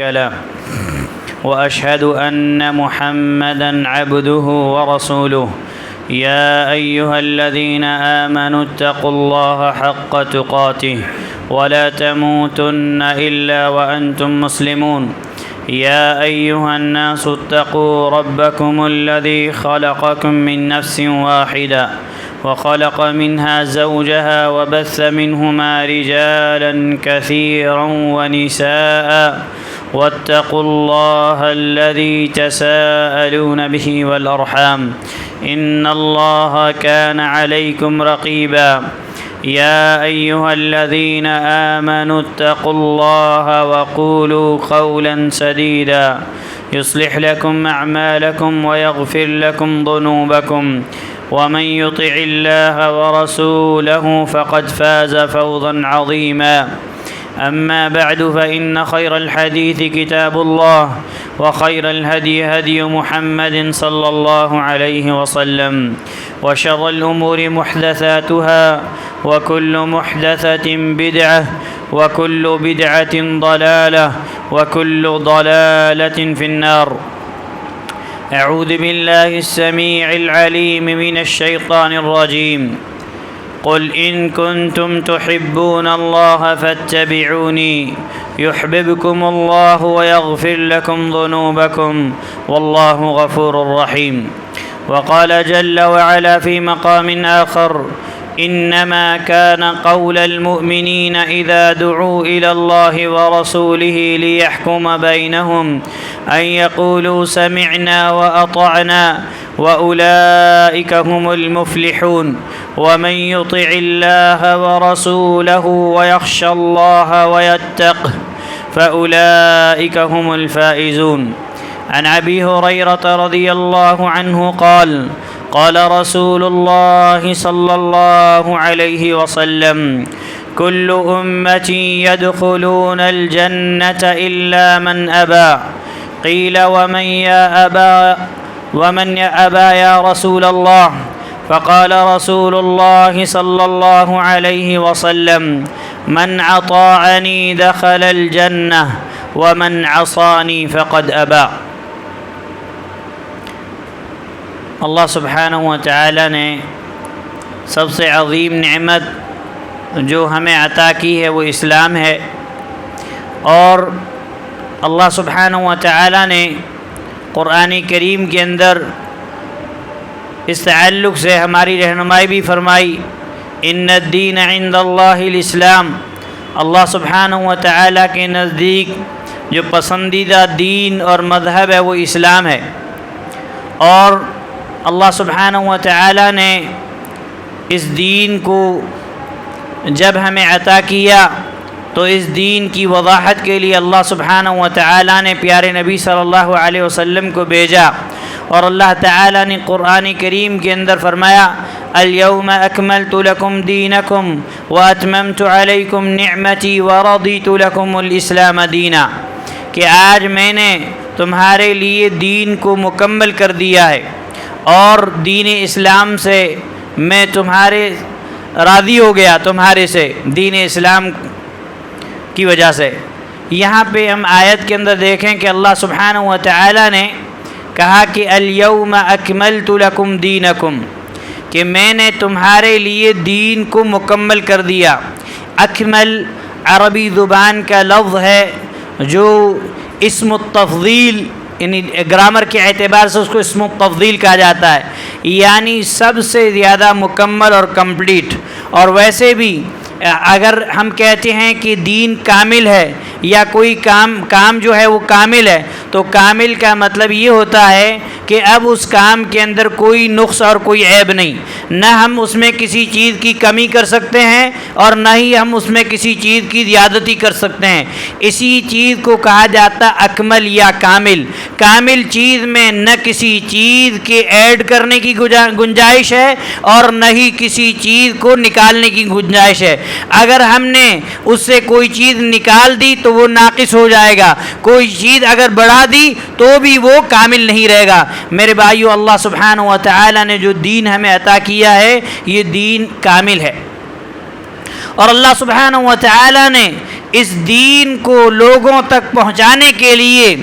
له وأشهد أن محمدًا عبده ورسوله يا أيها الذين آمنوا اتقوا الله حق تقاته ولا تموتن إلا وأنتم مسلمون يا أيها الناس اتقوا ربكم الذي خلقكم من نفس واحدة وخلق منها زوجها وبث منهما رجالا كثيرا ونساء واتقوا الله الذي تساءلون به والأرحام إن الله كان عليكم رقيبا يا أيها الذين آمنوا اتقوا الله وقولوا قولا سديدا يصلح لكم أعمالكم ويغفر لكم ذنوبكم ومن يطع الله ورسوله فقد فاز فوزا عظيما أما بعد فإن خير الحديث كتاب الله وخير الهدي هدي محمد صلى الله عليه وسلم وشر الأمور محدثاتها وكل محدثة بدعة وكل بدعة ضلالة وكل ضلالة في النار. أعوذ بالله السميع العليم من الشيطان الرجيم. قل إن كنتم تحبون الله فاتبعوني يحببكم الله ويغفر لكم ذنوبكم والله غفور رحيم. وقال جل وعلا في مقام آخر: إنما كان قول المؤمنين إذا دعوا إلى الله ورسوله ليحكم بينهم أن يقولوا سمعنا وأطعنا وأولئك هم المفلحون ومن يطع الله ورسوله ويخشى الله ويتقه فأولئك هم الفائزون. عن أبي هريرة رضي الله عنه قال: قال رسول الله صلى الله عليه وسلم: كل أمتي يدخلون الجنة إلا من أبى. قيل: ومن يا أبى يا رسول الله؟ فقال رسول الله صلى الله عليه وسلم: من أطاعني دخل الجنة ومن عصاني فقد أبى. اللہ سبحانہ و تعالی نے سب سے عظیم نعمت جو ہمیں عطا کی ہے وہ اسلام ہے، اور اللہ سبحانہ و تعالی نے قرآن کریم کے اندر اس تعلق سے ہماری رہنمائی بھی فرمائی: ان الدین عند اللہ الاسلام. اللہ سبحانہ و تعالی کے نزدیک جو پسندیدہ دین اور مذہب ہے وہ اسلام ہے، اور اللہ سبحانہ و تعالی نے اس دین کو جب ہمیں عطا کیا تو اس دین کی وضاحت کے لیے اللہ سبحانہ و تعالی نے پیارے نبی صلی اللہ علیہ وسلم کو بھیجا، اور اللہ تعالی نے قرآن کریم کے اندر فرمایا: اليوم اکملت لکم دینکم واتممت علیکم نعمتی ورضیت لکم الاسلام دینا، کہ آج میں نے تمہارے لیے دین کو مکمل کر دیا ہے اور دین اسلام سے میں تمہارے راضی ہو گیا، تمہارے سے دین اسلام کی وجہ سے۔ یہاں پہ ہم آیت کے اندر دیکھیں کہ اللہ سبحانہ و تعالی نے کہا کہ الیوم اکملت لکم دینکم، کہ میں نے تمہارے لیے دین کو مکمل کر دیا۔ اکمل عربی زبان کا لفظ ہے جو اسم التفضیل، یعنی گرامر کے اعتبار سے اس کو اسم التفضیل کہا جاتا ہے، یعنی سب سے زیادہ مکمل اور کمپلیٹ۔ اور ویسے بھی اگر ہم کہتے ہیں کہ دین کامل ہے یا کوئی کام جو ہے وہ کامل ہے، تو کامل کا مطلب یہ ہوتا ہے کہ اب اس کام کے اندر کوئی نقص اور کوئی عیب نہیں، نہ ہم اس میں کسی چیز کی کمی کر سکتے ہیں اور نہ ہی ہم اس میں کسی چیز کی زیادتی کر سکتے ہیں۔ اسی چیز کو کہا جاتا اکمل یا کامل۔ کامل چیز میں نہ کسی چیز کے ایڈ کرنے کی گنجائش ہے اور نہ ہی کسی چیز کو نکالنے کی گنجائش ہے۔ اگر ہم نے اس سے کوئی چیز نکال دی تو وہ ناقص ہو جائے گا، کوئی چیز اگر بڑھا دی تو بھی وہ کامل نہیں رہے گا۔ میرے بھائیو، اللہ سبحانہ و تعالی نے جو دین ہمیں عطا کیا ہے یہ دین کامل ہے، اور اللہ سبحانہ و تعالی نے اس دین کو لوگوں تک پہنچانے کے لیے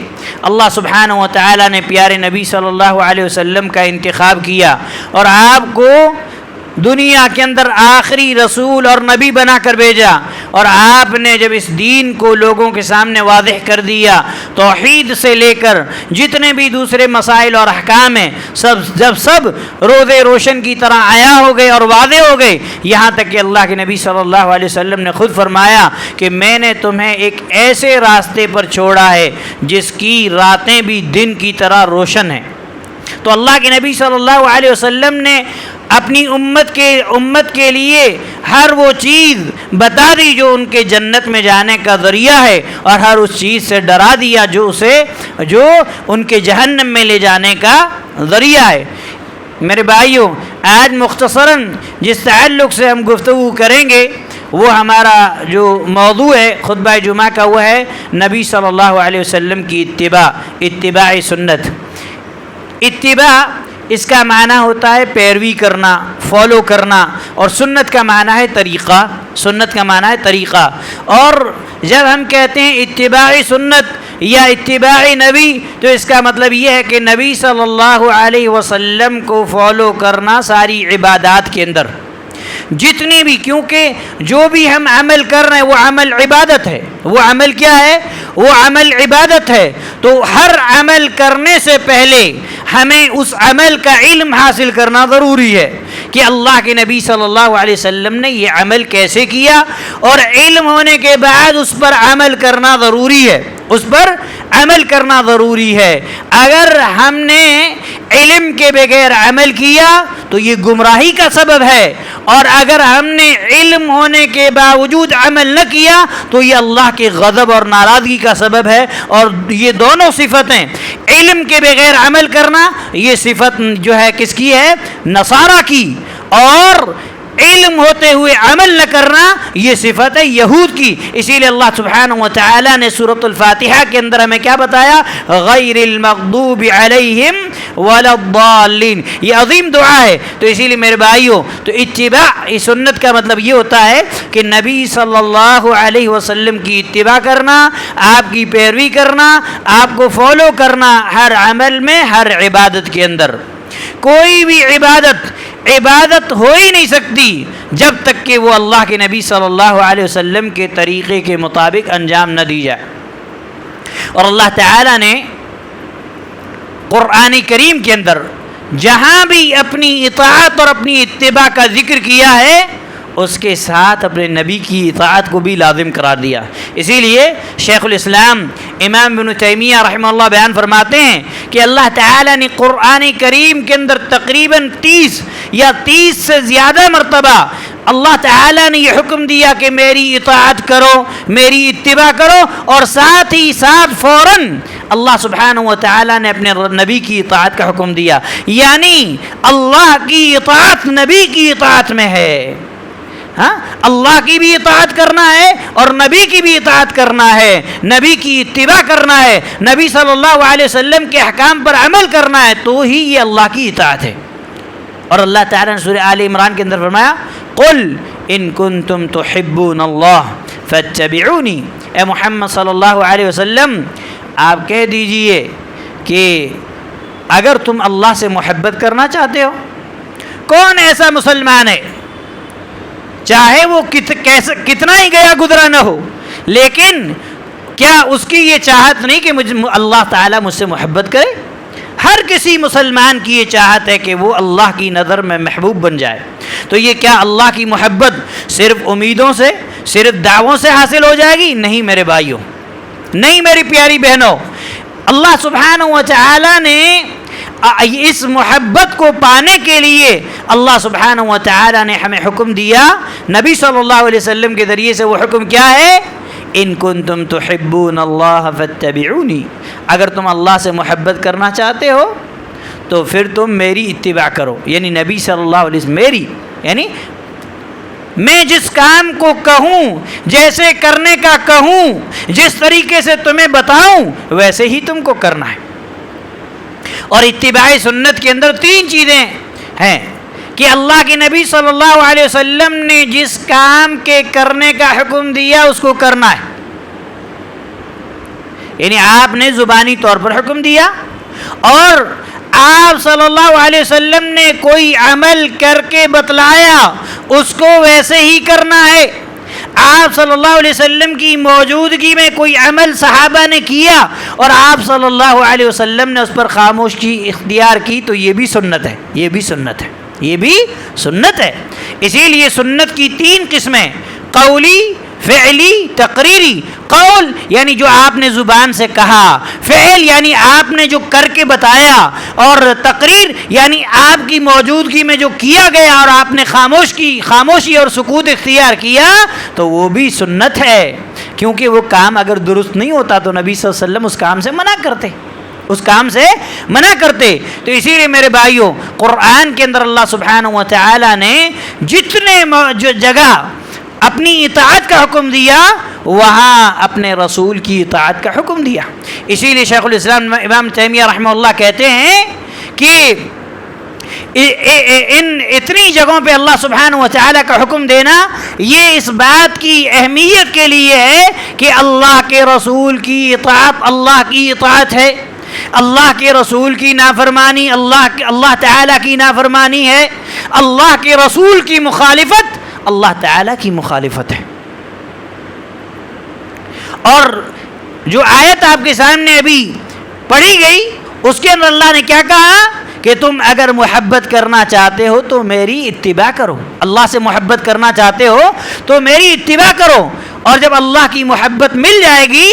اللہ سبحانہ و تعالیٰ نے پیارے نبی صلی اللہ علیہ وسلم کا انتخاب کیا اور آپ کو دنیا کے اندر آخری رسول اور نبی بنا کر بھیجا، اور آپ نے جب اس دین کو لوگوں کے سامنے واضح کر دیا، توحید سے لے کر جتنے بھی دوسرے مسائل اور احکام ہیں سب روزے روشن کی طرح عیاں ہو گئے اور واضح ہو گئے، یہاں تک کہ اللہ کے نبی صلی اللہ علیہ وسلم نے خود فرمایا کہ میں نے تمہیں ایک ایسے راستے پر چھوڑا ہے جس کی راتیں بھی دن کی طرح روشن ہیں۔ تو اللہ کے نبی صلی اللہ علیہ وسلم نے اپنی امت کے لیے ہر وہ چیز بتا دی جو ان کے جنت میں جانے کا ذریعہ ہے، اور ہر اس چیز سے ڈرا دیا جو ان کے جہنم میں لے جانے کا ذریعہ ہے۔ میرے بھائیوں، آج مختصراً جس تعلق سے ہم گفتگو کریں گے وہ ہمارا جو موضوع ہے خطبہ جمعہ کا، وہ ہے نبی صلی اللہ علیہ وسلم کی اتباع سنت۔ اتباع اس کا معنی ہوتا ہے پیروی کرنا، فالو کرنا، اور سنت کا معنی ہے طریقہ۔ اور جب ہم کہتے ہیں اتباع سنت یا اتباع نبی تو اس کا مطلب یہ ہے کہ نبی صلی اللہ علیہ وسلم کو فالو کرنا ساری عبادات کے اندر جتنی بھی، کیونکہ جو بھی ہم عمل کر رہے ہیں وہ عمل عبادت ہے۔ وہ عمل کیا ہے؟ وہ عمل عبادت ہے۔ تو ہر عمل کرنے سے پہلے ہمیں اس عمل کا علم حاصل کرنا ضروری ہے کہ اللہ کے نبی صلی اللہ علیہ وسلم نے یہ عمل کیسے کیا، اور علم ہونے کے بعد اس پر عمل کرنا ضروری ہے۔ اگر ہم نے علم کے بغیر عمل کیا تو یہ گمراہی کا سبب ہے، اور اگر ہم نے علم ہونے کے باوجود عمل نہ کیا تو یہ اللہ کے غضب اور ناراضگی کا سبب ہے۔ اور یہ دونوں صفتیں، علم کے بغیر عمل کرنا یہ صفت جو ہے کس کی ہے؟ نصارہ کی، اور علم ہوتے ہوئے عمل نہ کرنا یہ صفت ہے یہود کی۔ اسی لیے اللہ سبحانہ و تعالی نے سورۃ الفاتحہ کے اندر ہمیں کیا بتایا؟ غیر المغضوب علیہم ولا الضالین، یہ عظیم دعا ہے۔ تو اسی لیے میرے بھائیوں، تو اتباع سنت کا مطلب یہ ہوتا ہے کہ نبی صلی اللہ علیہ وسلم کی اتباع کرنا، آپ کی پیروی کرنا، آپ کو فالو کرنا ہر عمل میں، ہر عبادت کے اندر۔ کوئی بھی عبادت ہو ہی نہیں سکتی جب تک کہ وہ اللہ کے نبی صلی اللہ علیہ وسلم کے طریقے کے مطابق انجام نہ دی جائے۔ اور اللہ تعالی نے قرآن کریم کے اندر جہاں بھی اپنی اطاعت اور اپنی اتباع کا ذکر کیا ہے اس کے ساتھ اپنے نبی کی اطاعت کو بھی لازم قرار دیا۔ اسی لیے شیخ الاسلام امام ابن تیمیہ رحمہ اللہ بیان فرماتے ہیں کہ اللہ تعالیٰ نے قرآن کریم کے اندر تقریباً 30 سے زیادہ مرتبہ اللہ تعالیٰ نے یہ حکم دیا کہ میری اطاعت کرو، میری اتباع کرو، اور ساتھ ہی ساتھ فوراً اللہ سبحانہ و تعالیٰ نے اپنے نبی کی اطاعت کا حکم دیا۔ یعنی اللہ کی اطاعت نبی کی اطاعت میں ہے۔ اللہ کی بھی اطاعت کرنا ہے اور نبی کی بھی اطاعت کرنا ہے، نبی کی اتباع کرنا ہے، نبی صلی اللہ علیہ وسلم کے احکام پر عمل کرنا ہے، تو ہی یہ اللہ کی اطاعت ہے۔ اور اللہ تعالیٰ نے سورہ آل عمران کے اندر فرمایا قل ان کنتم تحبون اللہ فاتبعونی، اے محمد صلی اللہ علیہ وسلم آپ کہہ دیجئے کہ اگر تم اللہ سے محبت کرنا چاہتے ہو، کون ایسا مسلمان ہے چاہے وہ کتنا ہی گیا گزرا نہ ہو، لیکن کیا اس کی یہ چاہت نہیں کہ اللہ تعالیٰ مجھ سے محبت کرے؟ ہر کسی مسلمان کی یہ چاہت ہے کہ وہ اللہ کی نظر میں محبوب بن جائے۔ تو یہ کیا اللہ کی محبت صرف امیدوں سے، صرف دعووں سے حاصل ہو جائے گی؟ نہیں میرے بھائیوں، نہیں میری پیاری بہنوں، اللہ سبحانہ و تعالیٰ نے اس محبت کو پانے کے لیے اللہ سبحانہ و تعالیٰ نے ہمیں حکم دیا نبی صلی اللہ علیہ وسلم کے ذریعے سے۔ وہ حکم کیا ہے؟ ان کنتم تحبون اللہ فاتبعونی، اگر تم اللہ سے محبت کرنا چاہتے ہو تو پھر تم میری اتباع کرو، یعنی نبی صلی اللہ علیہ وسلم میری، یعنی میں جس کام کو کہوں، جیسے کرنے کا کہوں، جس طریقے سے تمہیں بتاؤں ویسے ہی تم کو کرنا ہے۔ اور اتباع سنت کے اندر 3 چیزیں ہیں کہ اللہ کے نبی صلی اللہ علیہ وسلم نے جس کام کے کرنے کا حکم دیا اس کو کرنا ہے۔ یعنی آپ نے زبانی طور پر حکم دیا اور آپ صلی اللہ علیہ وسلم نے کوئی عمل کر کے بتلایا، اس کو ویسے ہی کرنا ہے۔ آپ صلی اللہ علیہ وسلم کی موجودگی میں کوئی عمل صحابہ نے کیا اور آپ صلی اللہ علیہ وسلم نے اس پر خاموشی اختیار کی تو یہ بھی سنت ہے، یہ بھی سنت ہے، یہ بھی سنت ہے۔ اسی لیے سنت کی 3 قسمیں: قولی، فعلی، تقریری۔ قول یعنی جو آپ نے زبان سے کہا، فعل یعنی آپ نے جو کر کے بتایا، اور تقریر یعنی آپ کی موجودگی میں جو کیا گیا اور آپ نے خاموشی اور سکوت اختیار کیا تو وہ بھی سنت ہے، کیونکہ وہ کام اگر درست نہیں ہوتا تو نبی صلی اللہ علیہ وسلم اس کام سے منع کرتے، اس کام سے منع کرتے۔ تو اسی لیے میرے بھائیوں، قرآن کے اندر اللہ سبحانہ و تعالی نے جتنے جگہ اپنی اطاعت کا حکم دیا وہاں اپنے رسول کی اطاعت کا حکم دیا۔ اسی لیے شیخ الاسلام امام تیمیہ رحمہ اللہ کہتے ہیں کہ ان اتنی جگہوں پہ اللہ سبحانہ و تعالیٰ کا حکم دینا یہ اس بات کی اہمیت کے لیے ہے کہ اللہ کے رسول کی اطاعت اللہ کی اطاعت ہے، اللہ کے رسول کی نافرمانی اللہ تعالیٰ کی نافرمانی ہے، اللہ کے رسول کی مخالفت اللہ تعالیٰ کی مخالفت ہے۔ اور جو آیت آپ کے سامنے ابھی پڑھی گئی اس کے اندر اللہ نے کیا کہا کہ تم اگر محبت کرنا چاہتے ہو تو میری اتباع کرو، اللہ سے محبت کرنا چاہتے ہو تو میری اتباع کرو، اور جب اللہ کی محبت مل جائے گی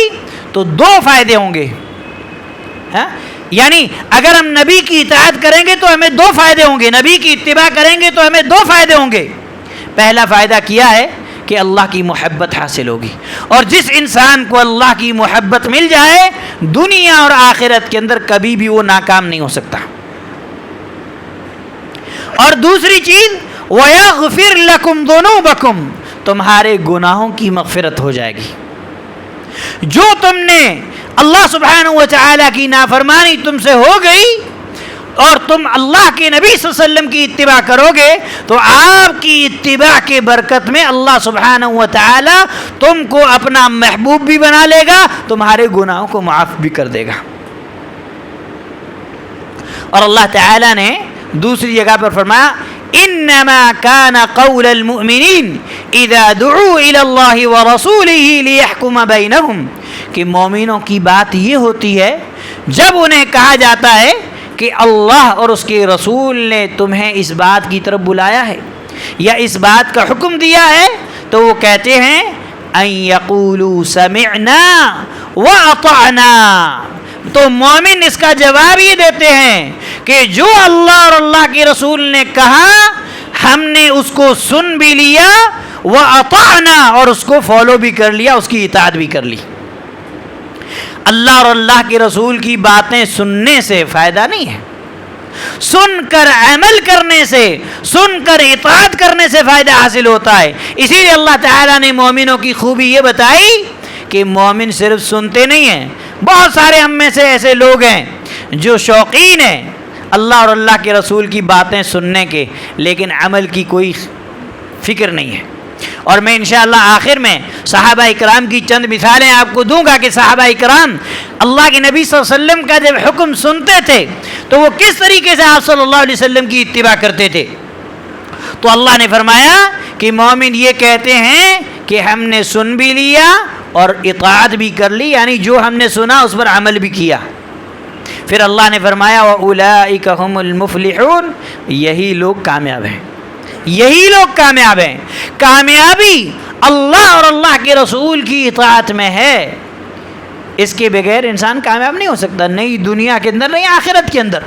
تو 2 فائدے ہوں گے۔ یعنی اگر ہم نبی کی اطاعت کریں گے تو ہمیں 2 فائدے ہوں گے، نبی کی اتباع کریں گے تو ہمیں 2 فائدے ہوں گے۔ پہلا فائدہ کیا ہے کہ اللہ کی محبت حاصل ہوگی، اور جس انسان کو اللہ کی محبت مل جائے دنیا اور آخرت کے اندر کبھی بھی وہ ناکام نہیں ہو سکتا۔ اور دوسری چیز وَيَغْفِرْ لَكُمْ ذُنُوبَكُمْ، تمہارے گناہوں کی مغفرت ہو جائے گی۔ جو تم نے اللہ سبحانہ و تعالیٰ کی نافرمانی تم سے ہو گئی اور تم اللہ کے نبی صلی اللہ علیہ وسلم کی اتباع کرو گے تو آپ کی اتباع کے برکت میں اللہ سبحانہ و تعالی تم کو اپنا محبوب بھی بنا لے گا، تمہارے گناہوں کو معاف بھی کر دے گا۔ اور اللہ تعالی نے دوسری جگہ پر فرمایا انما كان قول المؤمنین اذا دعوا الى اللہ ورسولہ لیحکم بینہم، کہ مومنوں کی بات یہ ہوتی ہے جب انہیں کہا جاتا ہے کہ اللہ اور اس کے رسول نے تمہیں اس بات کی طرف بلایا ہے یا اس بات کا حکم دیا ہے تو وہ کہتے ہیں ان یقولوا سمعنا واطعنا، تو مومن اس کا جواب یہ دیتے ہیں کہ جو اللہ اور اللہ کے رسول نے کہا ہم نے اس کو سن بھی لیا، واطعنا، اور اس کو فالو بھی کر لیا، اس کی اطاعت بھی کر لی۔ اللہ اور اللہ کے رسول کی باتیں سننے سے فائدہ نہیں ہے، سن کر عمل کرنے سے، سن کر اطاعت کرنے سے فائدہ حاصل ہوتا ہے۔ اسی لیے اللہ تعالیٰ نے مومنوں کی خوبی یہ بتائی کہ مومن صرف سنتے نہیں ہیں، بہت سارے ہم میں سے ایسے لوگ ہیں جو شوقین ہیں اللہ اور اللہ کے رسول کی باتیں سننے کے، لیکن عمل کی کوئی فکر نہیں ہے۔ اور میں انشاءاللہ آخر میں صحابہ اکرام کی چند مثالیں آپ کو دوں گا کہ صحابہ اکرام اللہ کے نبی صلی اللہ علیہ وسلم کا جب حکم سنتے تھے تو وہ کس طریقے سے آپ صلی اللہ علیہ وسلم کی اتباع کرتے تھے۔ تو اللہ نے فرمایا کہ مومن یہ کہتے ہیں کہ ہم نے سن بھی لیا اور اطاعت بھی کر لی، یعنی جو ہم نے سنا اس پر عمل بھی کیا۔ پھر اللہ نے فرمایا وَأُولَئِكَ هُمُ الْمُفْلِحُونَ، یہی لوگ کامیاب ہیں، یہی لوگ کامیاب ہیں۔ کامیابی اللہ اور اللہ کے رسول کی اطاعت میں ہے، اس کے بغیر انسان کامیاب نہیں ہو سکتا، نہیں دنیا کے اندر نہیں آخرت کے اندر۔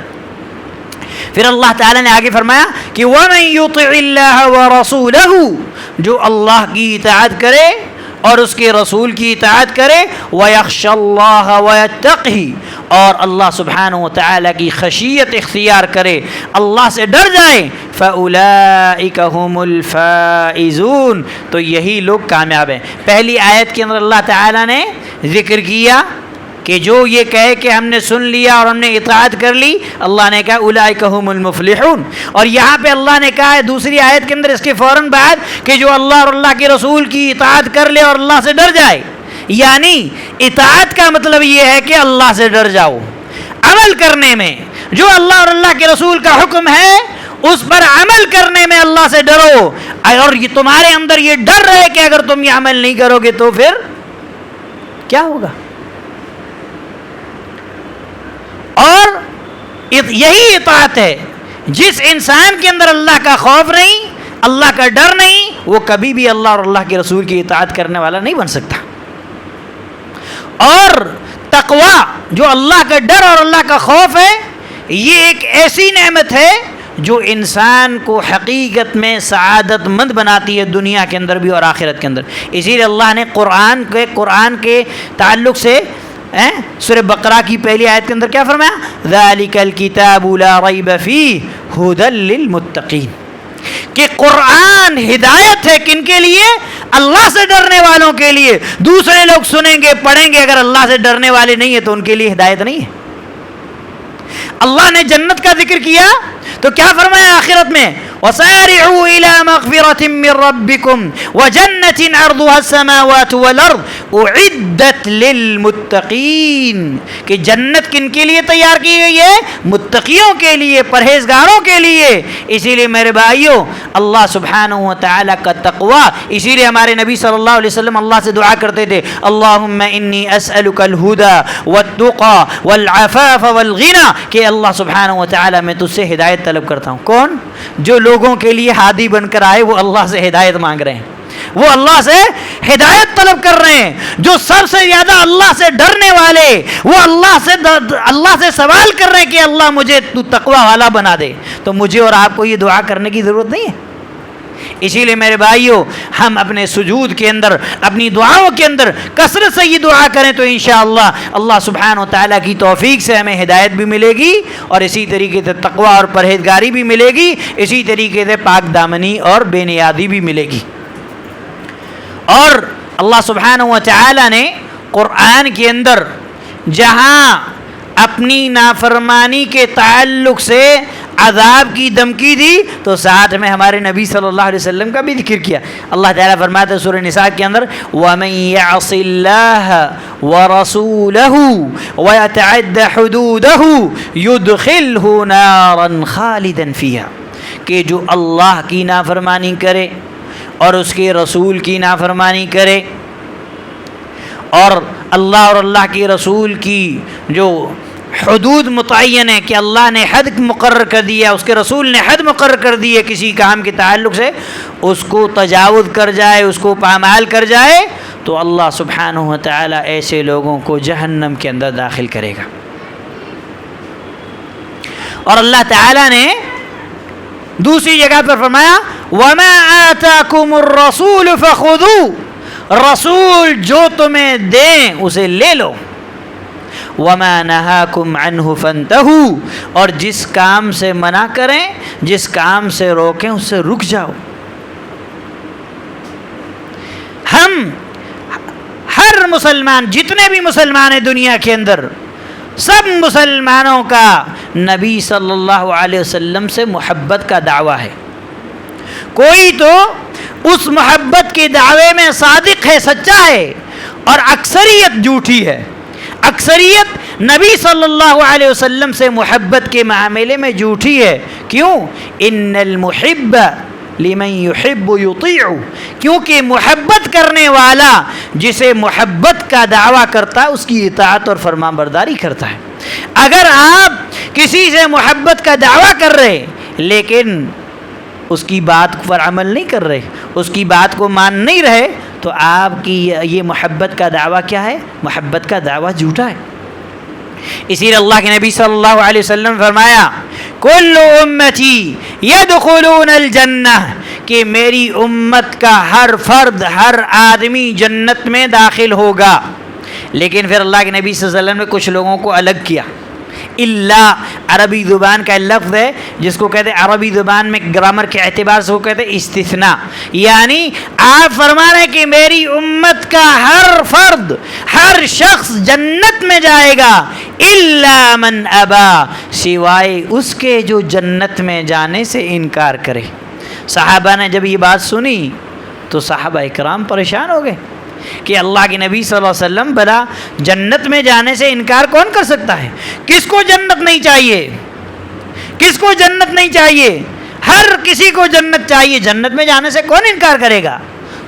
پھر اللہ تعالیٰ نے آگے فرمایا کہ وَمَن يُطِعِ اللَّهَ وَرَسُولَهُ، جو اللہ کی اطاعت کرے اور اس کے رسول کی اطاعت کرے، وَيَخْشَ اللَّهَ وَيَتَّقْهِ، اور اللہ سبحانہ و تعالیٰ کی خشیت اختیار کرے، اللہ سے ڈر جائے، فَأُولَئِكَ هُمُ الْفَائِزُونَ، تو یہی لوگ کامیاب ہیں۔ پہلی آیت کے اندر اللہ تعالیٰ نے ذکر کیا کہ جو یہ کہے کہ ہم نے سن لیا اور ہم نے اطاعت کر لی، اللہ نے کہا اولئک هم المفلحون، اور یہاں پہ اللہ نے کہا ہے دوسری آیت کے اندر اس کے فوراً بعد کہ جو اللہ اور اللہ کے رسول کی اطاعت کر لے اور اللہ سے ڈر جائے، یعنی اطاعت کا مطلب یہ ہے کہ اللہ سے ڈر جاؤ، عمل کرنے میں جو اللہ اور اللہ کے رسول کا حکم ہے اس پر عمل کرنے میں اللہ سے ڈرو، اور یہ تمہارے اندر یہ ڈر رہے کہ اگر تم یہ عمل نہیں کرو گے تو پھر کیا ہوگا. اور یہی اطاعت ہے. جس انسان کے اندر اللہ کا خوف نہیں، اللہ کا ڈر نہیں، وہ کبھی بھی اللہ اور اللہ کے رسول کی اطاعت کرنے والا نہیں بن سکتا. اور تقوی جو اللہ کا ڈر اور اللہ کا خوف ہے، یہ ایک ایسی نعمت ہے جو انسان کو حقیقت میں سعادت مند بناتی ہے، دنیا کے اندر بھی اور آخرت کے اندر. اسی لیے اللہ نے قرآن کے تعلق سے سورہ بقرہ کی پہلی آیت کے اندر کیا فرمایا؟ ذَلِكَ الْكِتَابُ لَا رَيْبَ فِيهِ هُدًى لِّلْمُتَّقِينَ، کہ قرآن ہدایت ہے کن کے لیے؟ اللہ سے ڈرنے والوں کے لیے. دوسرے لوگ سنیں گے پڑھیں گے، اگر اللہ سے ڈرنے والے نہیں ہیں تو ان کے لیے ہدایت نہیں ہے. اللہ نے جنت کا ذکر کیا تو کیا فرمایا آخرت میں؟ وَسَارِعُوا إِلَى مَغْفِرَةٍ مِّن رَّبِّكُمْ وَجَنَّةٍ عَرْضُهَا السَّمَاوَاتُ وَالْأَرْضُ أُعِدَّتْ لِلْمُتَّقِينَ، کہ جنت کن کے لیے تیار کی گئی ہے؟ متقیوں کے لیے، پرہیزگاروں کے لیے. اسی لیے میرے بھائیوں، اللہ سبحانہ و تعالیٰ کا تقوی، اسی لیے ہمارے نبی صلی اللہ علیہ وسلم اللہ سے دعا کرتے تھے، اللہم انی اسألک الہدی والتقی والعفاف والغنی، کہ اللہ سبحانہ و تعالیٰ میں تجھ سے ہدایت طلب کرتا ہوں. کون؟ جو لوگوں کے لیے ہادی بن کر آئے، وہ اللہ سے ہدایت مانگ رہے ہیں، وہ اللہ سے ہدایت طلب کر رہے ہیں. جو سب سے زیادہ اللہ سے ڈرنے والے، وہ اللہ سے سوال کر رہے ہیں کہ اللہ مجھے تو تقوی والا بنا دے. تو مجھے اور آپ کو یہ دعا کرنے کی ضرورت نہیں ہے. اسی لیے میرے بھائیوں، ہم اپنے سجود کے اندر، اپنی دعاؤں کے اندر کثرت سے یہ دعا کریں تو انشاءاللہ اللہ سبحانہ و تعالیٰ کی توفیق سے ہمیں ہدایت بھی ملے گی، اور اسی طریقے سے تقوی اور پرہیزگاری بھی ملے گی، اسی طریقے سے پاک دامنی اور بے نیازی بھی ملے گی. اور اللہ سبحانہ و تعالیٰ نے قرآن کے اندر جہاں اپنی نافرمانی کے تعلق سے عذاب کی دھمکی دی تو ساتھ میں ہمارے نبی صلی اللہ علیہ وسلم کا بھی ذکر کیا. اللہ تعالیٰ فرماتا ہے سورہ نساء کے اندر، وَمَن يَعْصِ اللَّهَ وَرَسُولَهُ وَيَتَعَدَّ حُدُودَهُ يُدْخِلْهُ نَارًا خَالِدًا فِيهَا، کہ جو اللہ کی نافرمانی کرے اور اس کے رسول کی نافرمانی کرے، اور اللہ اور اللہ کے رسول کی جو حدود متعین ہے کہ اللہ نے حد مقرر کر دیا، اس کے رسول نے حد مقرر کر دی ہے کسی کام کے تعلق سے، اس کو تجاوز کر جائے، اس کو پامال کر جائے، تو اللہ سبحانہ و تعالیٰ ایسے لوگوں کو جہنم کے اندر داخل کرے گا. اور اللہ تعالیٰ نے دوسری جگہ پر فرمایا، وَمَا آتَاكُمُ الرَّسُولُ فَخُذُوهُ، رسول جو تمہیں دیں اسے لے لو. وَمَا نَهَاكُمْ عَنْهُ فَانْتَهُوا، اور جس کام سے منع کریں، جس کام سے روکیں، اس سے رک جاؤ. ہم ہر مسلمان، جتنے بھی مسلمان ہیں دنیا کے اندر، سب مسلمانوں کا نبی صلی اللہ علیہ وسلم سے محبت کا دعویٰ ہے. کوئی تو اس محبت کے دعوے میں صادق ہے، سچا ہے، اور اکثریت جھوٹی ہے. اکثریت نبی صلی اللہ علیہ وسلم سے محبت کے معاملے میں جھوٹی ہے. کیوں؟ ان المحب لمن يحب يطيع، کیونکہ محبت کرنے والا جسے محبت کا دعویٰ کرتا ہے اس کی اطاعت اور فرمان برداری کرتا ہے. اگر آپ کسی سے محبت کا دعویٰ کر رہے لیکن اس کی بات پر عمل نہیں کر رہے، اس کی بات کو مان نہیں رہے، تو آپ کی یہ محبت کا دعویٰ کیا ہے؟ محبت کا دعویٰ جھوٹا ہے. اسی لیے اللہ کے نبی صلی اللہ علیہ وسلم فرمایا، کل امتی یدخلون الجنہ، کہ میری امت کا ہر فرد، ہر آدمی جنت میں داخل ہوگا. لیکن پھر اللہ کے نبی صلی اللہ علیہ وسلم نے کچھ لوگوں کو الگ کیا. اللہ عربی زبان کا لفظ ہے جس کو کہتے ہیں، عربی زبان میں گرامر کے اعتبار سے وہ کہتے ہیں استثناء. یعنی آپ فرما رہے ہیں کہ میری امت کا ہر فرد، ہر شخص جنت میں جائے گا، الا من ابا، سوائے اس کے جو جنت میں جانے سے انکار کرے. صحابہ نے جب یہ بات سنی تو صحابہ اکرام پریشان ہو گئے. کہ اللہ کے نبی صلی اللہ علیہ وسلم بلا جنت میں جانے سے انکار کون کر سکتا ہے؟ کس کو جنت نہیں چاہیے؟ کس کو جنت نہیں چاہیے؟ ہر کسی کو جنت چاہیے، جنت میں جانے سے کون انکار کرے گا؟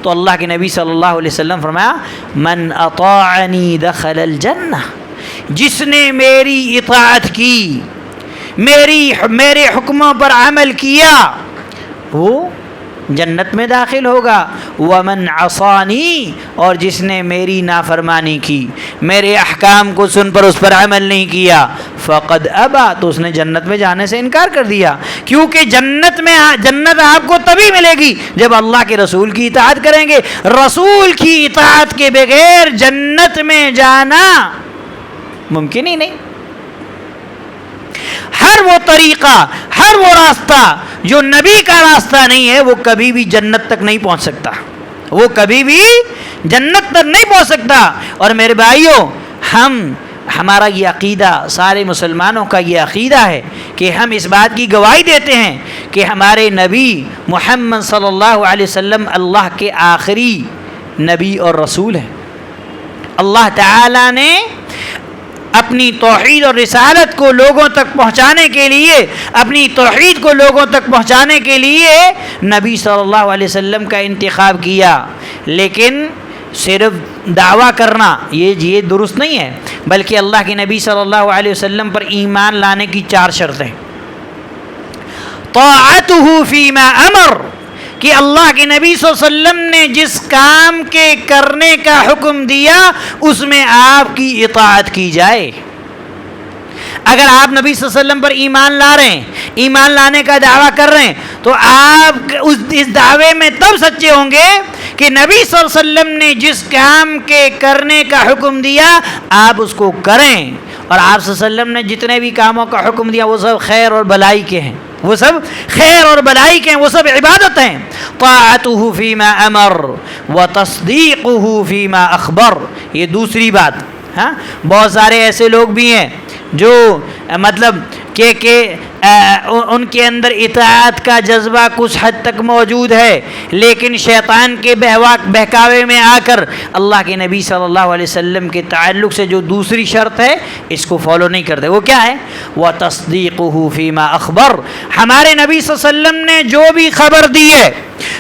تو اللہ کے نبی صلی اللہ علیہ وسلم فرمایا من اطاعنی دخل الجنہ، جس نے میری اطاعت کی، میرے حکموں پر عمل کیا، وہ جنت میں داخل ہوگا۔ ومن عصانی، اور جس نے میری نافرمانی کی، میرے احکام کو سن پر اس پر عمل نہیں کیا، فقد ابا، تو اس نے جنت میں جانے سے انکار کر دیا۔ کیونکہ جنت آپ کو تبھی ملے گی جب اللہ کے رسول کی اطاعت کریں گے۔ رسول کی اطاعت کے بغیر جنت میں جانا ممکن ہی نہیں۔ ہر وہ طریقہ، ہر وہ راستہ جو نبی کا راستہ نہیں ہے، وہ کبھی بھی جنت تک نہیں پہنچ سکتا، وہ کبھی بھی جنت تک نہیں پہنچ سکتا۔ اور میرے بھائیوں، ہمارا یہ عقیدہ، سارے مسلمانوں کا یہ عقیدہ ہے کہ ہم اس بات کی گواہی دیتے ہیں کہ ہمارے نبی محمد صلی اللہ علیہ وسلم اللہ کے آخری نبی اور رسول ہیں۔ اللہ تعالیٰ نے اپنی توحید اور رسالت کو لوگوں تک پہنچانے کے لیے، اپنی توحید کو لوگوں تک پہنچانے کے لیے نبی صلی اللہ علیہ وسلم کا انتخاب کیا۔ لیکن صرف دعویٰ کرنا یہ درست نہیں ہے، بلکہ اللہ کے نبی صلی اللہ علیہ وسلم پر ایمان لانے کی 4 شرطیں۔ طاعتہ فیما امر، کہ اللہ کے نبی صلی اللہ علیہ وسلم نے جس کام کے کرنے کا حکم دیا اس میں آپ کی اطاعت کی جائے۔ اگر آپ نبی صلی اللہ علیہ وسلم پر ایمان لا رہے ہیں، ایمان لانے کا دعویٰ کر رہے ہیں، تو آپ اس دعوے میں تب سچے ہوں گے کہ نبی صلی اللہ علیہ وسلم نے جس کام کے کرنے کا حکم دیا آپ اس کو کریں، اور آپ صلی اللہ علیہ وسلم نے جتنے بھی کاموں کا حکم دیا وہ سب خیر اور بلائی کے ہیں، وہ سب خیر اور بلائی کے ہیں، وہ سب عبادت ہیں۔ طاعتہ فیما امر وتصدیقہ فیما اخبر، یہ دوسری بات۔ ہاں، بہت سارے ایسے لوگ بھی ہیں جو مطلب کہ ان کے اندر اطاعت کا جذبہ کچھ حد تک موجود ہے، لیکن شیطان کے بہکاوے میں آ کر اللہ کے نبی صلی اللہ علیہ وسلم کے تعلق سے جو دوسری شرط ہے اس کو فالو نہیں کرتے۔ وہ کیا ہے؟ وَتَصْدِيقُهُ فِيمَا أَخْبَرَ، ہمارے نبی صلی اللہ علیہ وسلم نے جو بھی خبر دی ہے،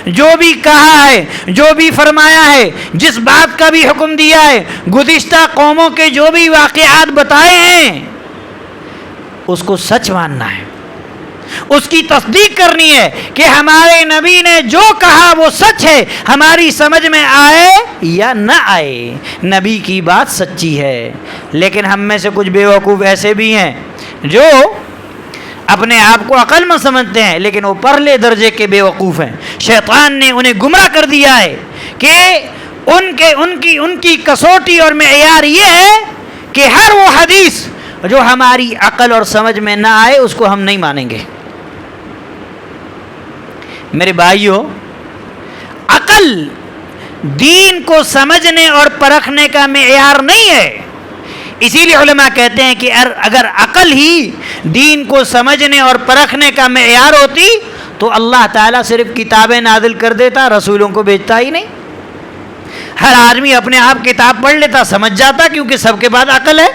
جو بھی کہا ہے، جو بھی فرمایا ہے، جس بات کا بھی حکم دیا ہے، گزشتہ قوموں کے جو بھی واقعات بتائے ہیں، اس کو سچ ماننا ہے، اس کی تصدیق کرنی ہے کہ ہمارے نبی نے جو کہا وہ سچ ہے، ہماری سمجھ میں آئے یا نہ آئے، نبی کی بات سچی ہے۔ لیکن ہم میں سے کچھ بیوقوف ایسے بھی ہیں جو اپنے آپ کو عقل مند سمجھتے ہیں، لیکن وہ پرلے درجے کے بیوقوف ہیں۔ شیطان نے انہیں گمراہ کر دیا ہے کہ ان کی کسوٹی اور معیار یہ ہے کہ ہر وہ حدیث جو ہماری عقل اور سمجھ میں نہ آئے اس کو ہم نہیں مانیں گے۔ میرے بھائیوں، عقل دین کو سمجھنے اور پرکھنے کا معیار نہیں ہے۔ اسی لیے علماء کہتے ہیں کہ اگر عقل ہی دین کو سمجھنے اور پرکھنے کا معیار ہوتی تو اللہ تعالیٰ صرف کتابیں نازل کر دیتا، رسولوں کو بھیجتا ہی نہیں۔ ہر آدمی اپنے آپ کتاب پڑھ لیتا، سمجھ جاتا، کیونکہ سب کے پاس عقل ہے۔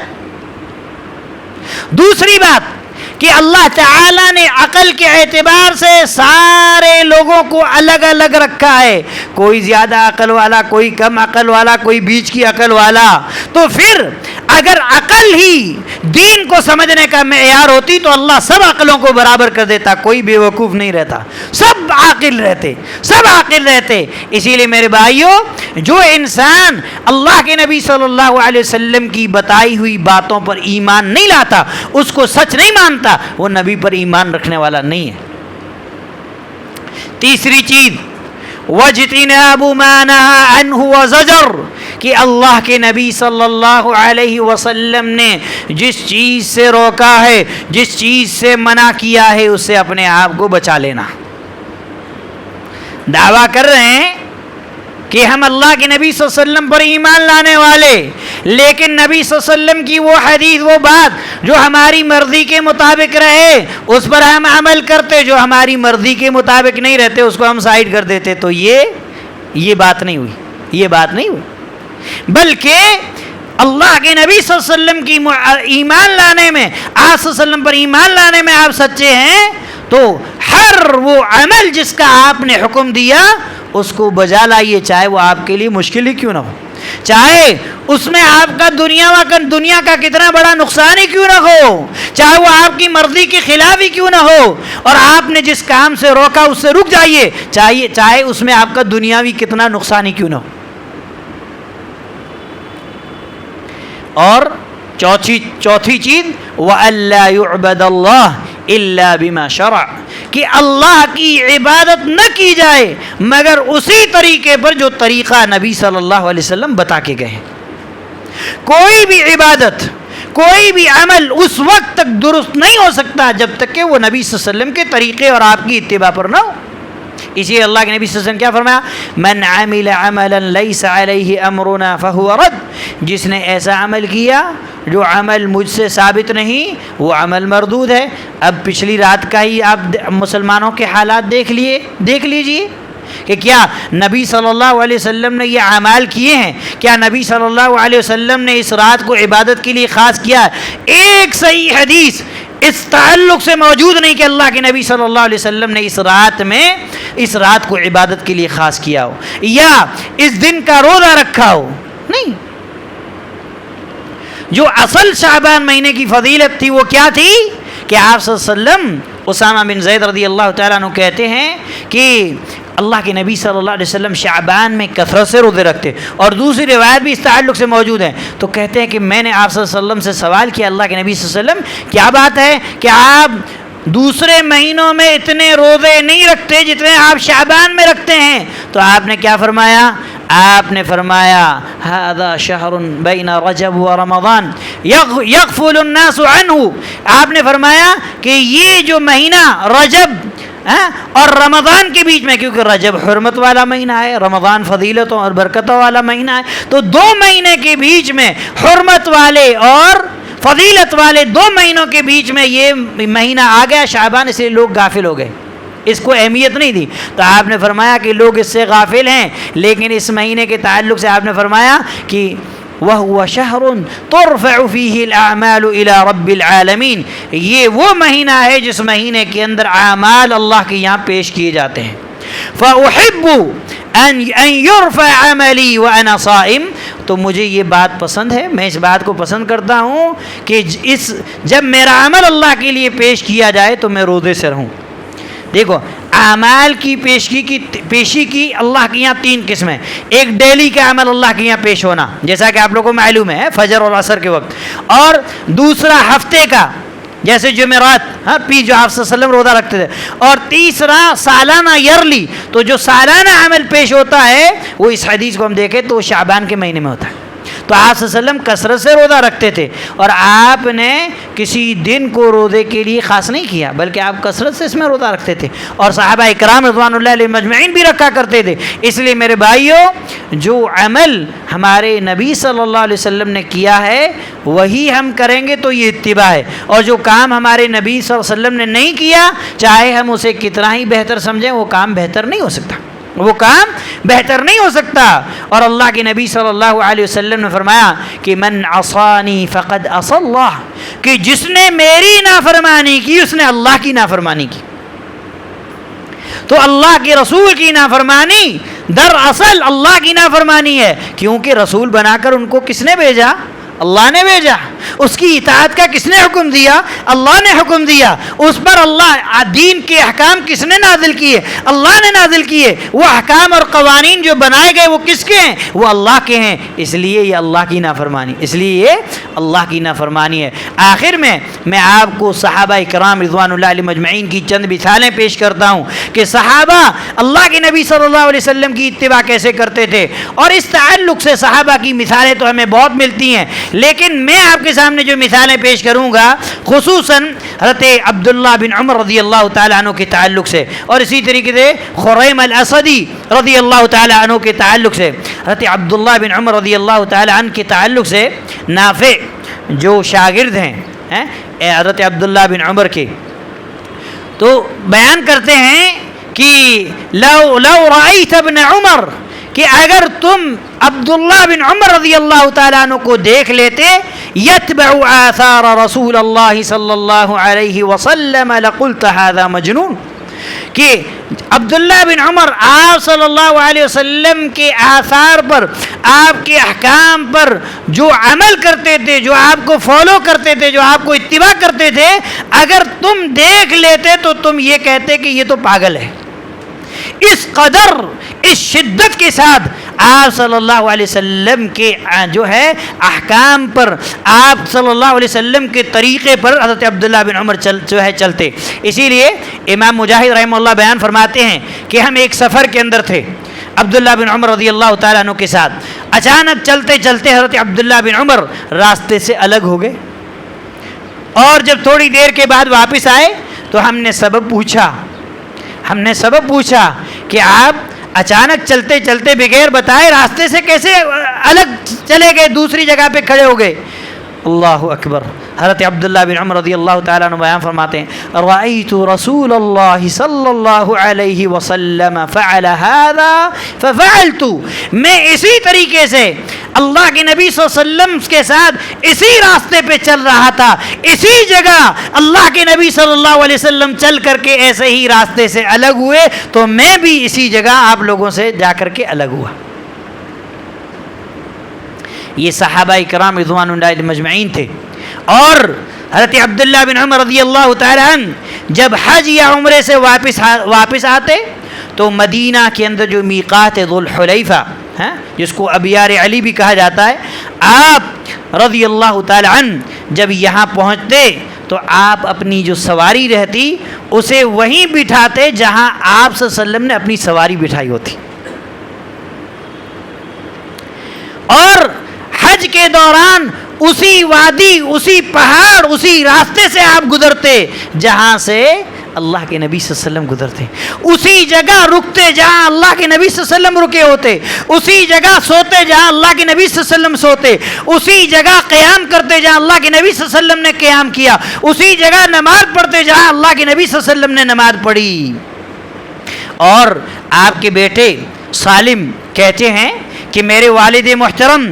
دوسری بات کہ اللہ تعالیٰ نے عقل کے اعتبار سے سارے لوگوں کو الگ الگ رکھا ہے، کوئی زیادہ عقل والا، کوئی کم عقل والا، کوئی بیچ کی عقل والا۔ تو پھر اگر عقل ہی دین کو سمجھنے کا معیار ہوتی تو اللہ سب عقلوں کو برابر کر دیتا، کوئی بیوقوف نہیں رہتا، سب عاقل رہتے، سب عاقل رہتے۔ اسی لیے میرے بھائیوں، جو انسان اللہ کے نبی صلی اللہ علیہ وسلم کی بتائی ہوئی باتوں پر ایمان نہیں لاتا، اس کو سچ نہیں مانتا، وہ نبی پر ایمان رکھنے والا نہیں ہے۔ تیسری چیز، وَاجْتِنَابُ مَا نَهَى عَنْهُ وَزَجَرَ، کہ اللہ کے نبی صلی اللہ علیہ وسلم نے جس چیز سے روکا ہے، جس چیز سے منع کیا ہے، اس سے اپنے آپ کو بچا لینا۔ دعویٰ کر رہے ہیں کہ ہم اللہ کے نبی صلی اللہ علیہ وسلم پر ایمان لانے والے، لیکن نبی صلی اللہ علیہ وسلم کی وہ حدیث، وہ بات جو ہماری مرضی کے مطابق رہے اس پر ہم عمل کرتے، جو ہماری مرضی کے مطابق نہیں رہتے اس کو ہم سائڈ کر دیتے۔ تو یہ بات نہیں ہوئی، یہ بات نہیں ہوئی۔ بلکہ اللہ کے نبی صلی اللہ علیہ وسلم کی ایمان لانے میں، آپ صلی اللہ علیہ وسلم پر ایمان لانے میں آپ سچے ہیں تو ہر وہ عمل جس کا آپ نے حکم دیا اس کو بجا لائیے، چاہے وہ آپ کے لیے مشکل ہی کیوں نہ ہو، چاہے اس میں آپ کا دنیا کا کتنا بڑا نقصان ہی کیوں نہ ہو، چاہے وہ آپ کی مرضی کے خلاف ہی کیوں نہ ہو، اور آپ نے جس کام سے روکا اس سے رک جائیے، چاہے اس میں آپ کا دنیاوی کتنا نقصان ہی کیوں نہ ہو۔ اور چوتھی چیز وَأَلَّا يُعْبَدَ اللَّهِ إِلَّا بِمَا شَرَعَ، کہ اللہ کی عبادت نہ کی جائے مگر اسی طریقے پر جو طریقہ نبی صلی اللہ علیہ وسلم بتا کے گئے ہیں۔ کوئی بھی عبادت، کوئی بھی عمل اس وقت تک درست نہیں ہو سکتا جب تک کہ وہ نبی صلی اللہ علیہ وسلم کے طریقے اور آپ کی اتباع پر نہ ہو۔ اسی اللہ کے نبی صلی اللہ علیہ وسلم کیا فرمایا؟ من عمل عملا لیس علیہ امرنا فہو رد، جس نے ایسا عمل کیا جو عمل مجھ سے ثابت نہیں وہ عمل مردود ہے۔ اب پچھلی رات کا ہی آپ مسلمانوں کے حالات دیکھ لیجئے کہ کیا نبی صلی اللہ علیہ وسلم نے یہ اعمال کیے ہیں؟ کیا نبی صلی اللہ علیہ وسلم نے اس رات کو عبادت کے لیے خاص کیا؟ ایک صحیح حدیث اس تعلق سے موجود نہیں کہ اللہ کے نبی صلی اللہ علیہ وسلم نے اس رات کو عبادت کے لیے خاص کیا ہو یا اس دن کا روزہ رکھا ہو، نہیں۔ جو اصل شعبان مہینے کی فضیلت تھی وہ کیا تھی کہ آپ صلی اللہ علیہ وسلم، اسامہ بن زید رضی اللہ تعالیٰ عنہ کہتے ہیں کہ اللہ کے نبی صلی اللہ علیہ وسلم شعبان میں کثرت سے روزے رکھتے، اور دوسری روایت بھی اس تعلق سے موجود ہے۔ تو کہتے ہیں کہ میں نے آپ صلی اللہ علیہ وسلم سے سوال کیا، اللہ کے نبی صلی اللہ علیہ وسلم کیا بات ہے کہ آپ دوسرے مہینوں میں اتنے روزے نہیں رکھتے جتنے آپ شعبان میں رکھتے ہیں؟ تو آپ نے کیا فرمایا؟ آپ نے فرمایا ھذا شہر بین رجب و رمضان یغفل الناس عنہ، آپ نے فرمایا کہ یہ جو مہینہ رجب اور رمضان کے بیچ میں، کیونکہ رجب حرمت والا مہینہ ہے، رمضان فضیلتوں اور برکتوں والا مہینہ ہے، تو دو مہینے کے بیچ میں، حرمت والے اور فضیلت والے دو مہینوں کے بیچ میں یہ مہینہ آ گیا شعبان، اس لیے لوگ غافل ہو گئے، اس کو اہمیت نہیں دی۔ تو آپ نے فرمایا کہ لوگ اس سے غافل ہیں، لیکن اس مہینے کے تعلق سے آپ نے فرمایا کہ وَهُوَ شَهْرٌ تُرْفَعُ فِيهِ الْأَعْمَالُ إِلَى رَبِّ الْعَالَمِينَ، یہ وہ مہینہ ہے جس مہینے کے اندر اعمال اللہ کے یہاں پیش کیے جاتے ہیں۔ فَأُحِبُّ أَن يُرْفَعَ عَمَلِي وَأَنَا صَائِمٌ، تو مجھے یہ بات پسند ہے، میں اس بات کو پسند کرتا ہوں کہ جب میرا عمل اللہ کے لیے پیش کیا جائے تو میں روزے سے رہوں۔ دیکھو اعمال کی پیشی کی اللہ کے یہاں تین قسمیں، ایک ڈیلی کا عمل اللہ کے یہاں پیش ہونا جیسا کہ آپ لوگوں کو معلوم ہے فجر اور عصر کے وقت، اور دوسرا ہفتے کا جیسے جمعرات جو آپ صلی اللہ علیہ وسلم روزہ رکھتے تھے، اور تیسرا سالانہ ایئرلی، تو جو سالانہ عمل پیش ہوتا ہے وہ اس حدیث کو ہم دیکھیں تو شعبان کے مہینے میں ہوتا ہے۔ تو آپ صلی اللہ علیہ وسلم کثرت سے روزہ رکھتے تھے، اور آپ نے کسی دن کو روزے کے لیے خاص نہیں کیا بلکہ آپ کثرت سے اس میں روزہ رکھتے تھے، اور صحابہ اکرام رضوان اللہ علیہ مجمعین بھی رکھا کرتے تھے۔ اس لیے میرے بھائیوں، جو عمل ہمارے نبی صلی اللہ علیہ وسلم نے کیا ہے وہی ہم کریں گے تو یہ اتباع ہے، اور جو کام ہمارے نبی صلی اللہ علیہ وسلم نے نہیں کیا چاہے ہم اسے کتنا ہی بہتر سمجھیں وہ کام بہتر نہیں ہو سکتا، وہ کام بہتر نہیں ہو سکتا۔ اور اللہ کے نبی صلی اللہ علیہ وسلم نے فرمایا کہ من عصانی فقد عصى اللہ، کہ جس نے میری نافرمانی کی اس نے اللہ کی نافرمانی کی۔ تو اللہ کے رسول کی نافرمانی دراصل اللہ کی نافرمانی ہے، کیونکہ رسول بنا کر ان کو کس نے بھیجا؟ اللہ نے بھیجا۔ اس کی اطاعت کا کس نے حکم دیا؟ اللہ نے حکم دیا۔ اس پر اللہ دین کے احکام کس نے نازل کیے؟ اللہ نے نازل کیے۔ وہ احکام اور قوانین جو بنائے گئے وہ کس کے ہیں؟ وہ اللہ کے ہیں۔ اس لیے یہ اللہ کی نافرمانی ہے۔ آخر میں آپ کو صحابہ کرام رضوان اللہ علیہ مجمعین کی چند مثالیں پیش کرتا ہوں کہ صحابہ اللہ کے نبی صلی اللہ علیہ وسلم کی اتباع کیسے کرتے تھے، اور اس تعلق سے صحابہ کی مثالیں تو ہمیں بہت ملتی ہیں، لیکن میں آپ کے سامنے جو مثالیں پیش کروں گا خصوصاً حضرت عبداللہ بن عمر رضی اللہ تعالیٰ عنہ کے تعلق سے، اور اسی طریقے سے خریم الاسدی رضی اللہ تعالیٰ عنہ کے تعلق سے، حضرت عبداللہ بن عمر رضی اللہ تعالیٰ عنہ کے تعلق سے نافع جو شاگرد ہیں حضرت عبداللہ بن عمر کے، تو بیان کرتے ہیں کہ لو رأیت ابن عمر، کہ اگر تم عبداللہ بن عمر رضی اللہ تعالیٰ عنہ کو دیکھ لیتے یتبع آثار رسول اللہ صلی اللہ علیہ وسلم لقلت هذا مجنون، کہ عبداللہ بن عمر آپ صلی اللہ علیہ وسلم کے آثار پر، آپ کے احکام پر جو عمل کرتے تھے، جو آپ کو فالو کرتے تھے، جو آپ کو اتباع کرتے تھے، اگر تم دیکھ لیتے تو تم یہ کہتے کہ یہ تو پاگل ہے۔ اس قدر، اس شدت کے ساتھ آپ صلی اللہ علیہ وسلم کے جو ہے احکام پر، آپ صلی اللہ علیہ وسلم کے طریقے پر حضرت عبداللہ بن عمر چلتے۔ اسی لیے امام مجاہد رحمہ اللہ بیان فرماتے ہیں کہ ہم ایک سفر کے اندر تھے عبداللہ بن عمر رضی اللہ تعالیٰ عنہ کے ساتھ، اچانک چلتے چلتے حضرت عبداللہ بن عمر راستے سے الگ ہو گئے، اور جب تھوڑی دیر کے بعد واپس آئے تو ہم نے سبب پوچھا کہ آپ اچانک چلتے چلتے بغیر بتائے راستے سے کیسے الگ چلے گئے، دوسری جگہ پہ کھڑے ہو گئے۔ اللہ اکبر، حضرت عبداللہ بن عمر رضی اللہ تعالیٰ عنہ بیان فرماتے ہیں رأیت رسول اللہ صلی اللہ علیہ وسلم فعل هذا ففعلت، میں اسی طریقے سے اللہ کے نبی صلی اللہ علیہ وسلم کے ساتھ اسی راستے پہ چل رہا تھا، اسی جگہ اللہ کے نبی صلی اللہ علیہ وسلم چل کر کے ایسے ہی راستے سے الگ ہوئے تو میں بھی اسی جگہ آپ لوگوں سے جا کر کے الگ ہوا۔ یہ صحابہ کرام رضوان اللہ علیہم مجمعین تھے، اور حضرت عبداللہ بن عمر رضی اللہ تعالیٰ عنہ جب حج یا عمرے سے واپس آتے تو مدینہ کے اندر جو میقات ذو الحلیفہ جس کو ابیار علی بھی کہا جاتا ہے، آپ رضی اللہ تعالیٰ عنہ جب یہاں پہنچتے تو آپ اپنی جو سواری رہتی اسے وہیں بٹھاتے جہاں آپ صلی اللہ علیہ وسلم نے اپنی سواری بٹھائی ہوتی، اور حج کے دوران اسی وادی، اسی پہاڑ، اسی راستے سے آپ گزرتے جہاں سے اللہ کے نبی صلی اللہ علیہ وسلم گزرتے، اسی جگہ رکتے جہاں اللہ کے نبی صلی اللہ علیہ وسلم رکے ہوتے، اسی جگہ سوتے جہاں اللہ کے نبی صلی اللہ علیہ وسلم سوتے، اسی جگہ قیام کرتے جہاں اللہ کے نبی صلی اللہ علیہ وسلم نے قیام کیا، اسی جگہ نماز پڑھتے جہاں اللہ کے نبی صلی اللہ علیہ وسلم نے نماز پڑھی۔ اور آپ کے بیٹے سالم کہتے ہیں کہ میرے والد محترم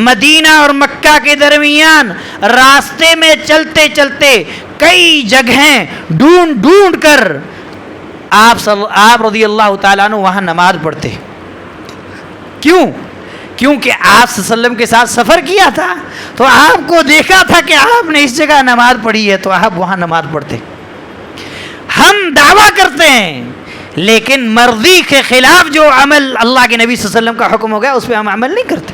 مدینہ اور مکہ کے درمیان راستے میں چلتے چلتے کئی جگہیں ڈھونڈ کر آپ رضی اللہ تعالیٰ عنہ وہاں نماز پڑھتے۔ کیوں؟ کیونکہ آپ صلی اللہ علیہ وسلم کے ساتھ سفر کیا تھا تو آپ کو دیکھا تھا کہ آپ نے اس جگہ نماز پڑھی ہے تو آپ وہاں نماز پڑھتے۔ ہم دعویٰ کرتے ہیں لیکن مرضی کے خلاف جو عمل اللہ کے نبی صلی اللہ علیہ وسلم کا حکم ہو گیا اس پہ ہم عمل نہیں کرتے۔